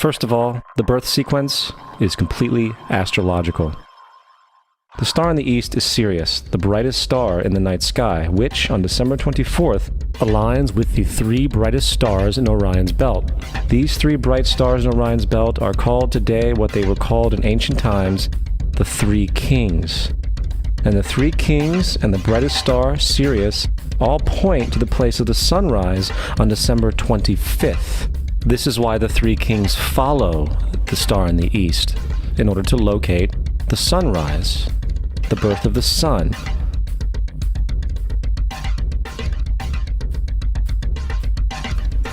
First of all, the birth sequence is completely astrological. The star in the east is Sirius, the brightest star in the night sky, which, on December 24th, aligns with the 3 brightest stars in Orion's belt. These 3 bright stars in Orion's belt are called today what they were called in ancient times, the 3 kings. And the 3 kings and the brightest star, Sirius, all point to the place of the sunrise on December 25th. This is why the 3 kings follow the star in the east, in order to locate the sunrise, the birth of the sun.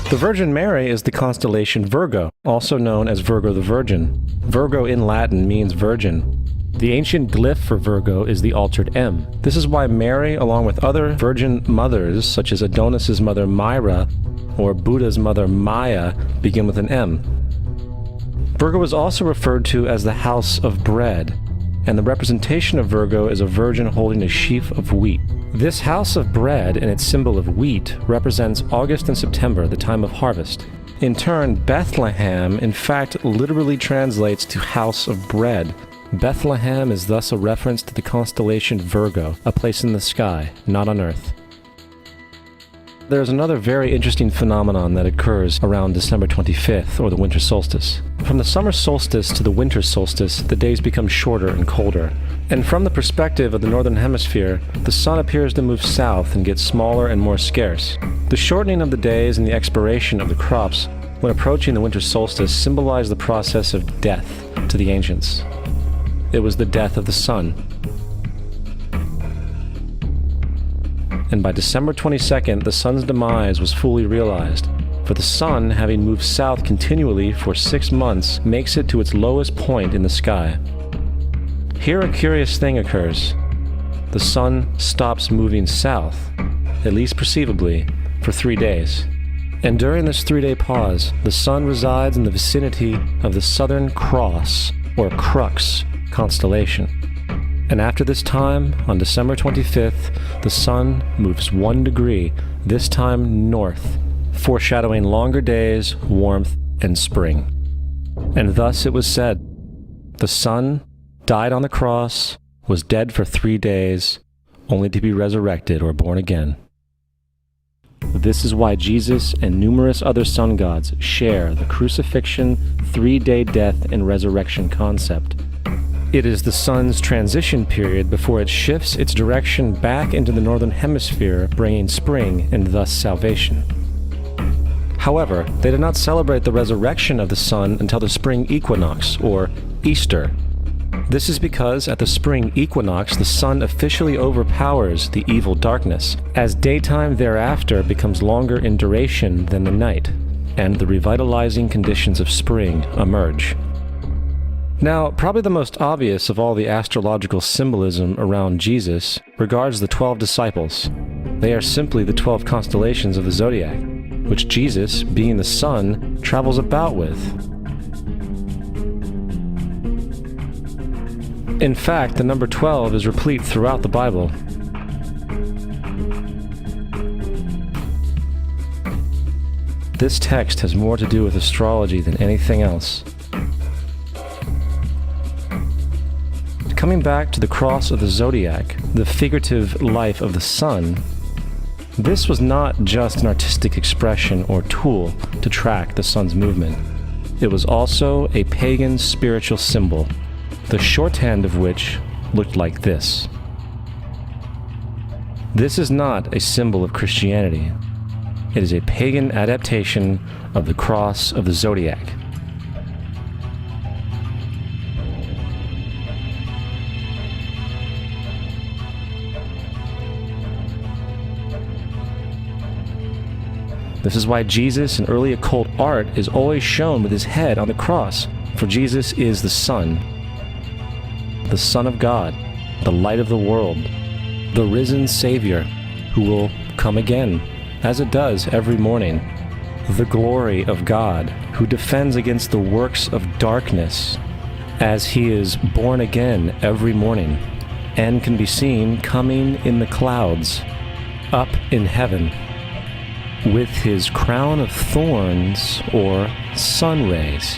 The Virgin Mary is the constellation Virgo, also known as Virgo the Virgin. Virgo in Latin means virgin. The ancient glyph for Virgo is the altered M. This is why Mary, along with other virgin mothers, such as Adonis's mother Myra or Buddha's mother Maya, begin with an M. Virgo is also referred to as the house of bread, and the representation of Virgo is a virgin holding a sheaf of wheat. This house of bread and its symbol of wheat represents August and September, the time of harvest. In turn, Bethlehem, in fact, literally translates to house of bread. Bethlehem is thus a reference to the constellation Virgo, a place in the sky, not on Earth. There's another very interesting phenomenon that occurs around December 25th, or the winter solstice. From the summer solstice to the winter solstice, the days become shorter and colder. And from the perspective of the northern hemisphere, the sun appears to move south and get smaller and more scarce. The shortening of the days and the expiration of the crops when approaching the winter solstice symbolize the process of death to the ancients. It was the death of the sun. And by December 22nd, the sun's demise was fully realized, for the sun, having moved south continually for 6 months, makes it to its lowest point in the sky. Here a curious thing occurs. The sun stops moving south, at least perceivably, for 3 days. And during this 3-day pause, the sun resides in the vicinity of the Southern Cross, or Crux, constellation. And after this time, on December 25th, the sun moves 1 degree, this time north, foreshadowing longer days, warmth, and spring. And thus it was said, the sun died on the cross, was dead for 3 days, only to be resurrected or born again. This is why Jesus and numerous other sun gods share the crucifixion, 3-day death, and resurrection concept. It is the sun's transition period before it shifts its direction back into the northern hemisphere, bringing spring and thus salvation. However, they did not celebrate the resurrection of the sun until the spring equinox, or Easter. This is because at the spring equinox, the sun officially overpowers the evil darkness, as daytime thereafter becomes longer in duration than the night, and the revitalizing conditions of spring emerge. Now, probably the most obvious of all the astrological symbolism around Jesus regards the 12 disciples. They are simply the 12 constellations of the zodiac, which Jesus, being the sun, travels about with. In fact, the number 12 is replete throughout the Bible. This text has more to do with astrology than anything else. Coming back to the cross of the zodiac, the figurative life of the sun, this was not just an artistic expression or tool to track the sun's movement. It was also a pagan spiritual symbol, the shorthand of which looked like this. This is not a symbol of Christianity. It is a pagan adaptation of the cross of the zodiac. This is why Jesus in early occult art is always shown with his head on the cross, for Jesus is the Son of God, the light of the world, the risen Savior, who will come again, as it does every morning, the glory of God, who defends against the works of darkness, as he is born again every morning, and can be seen coming in the clouds, up in heaven, with his crown of thorns or sun rays.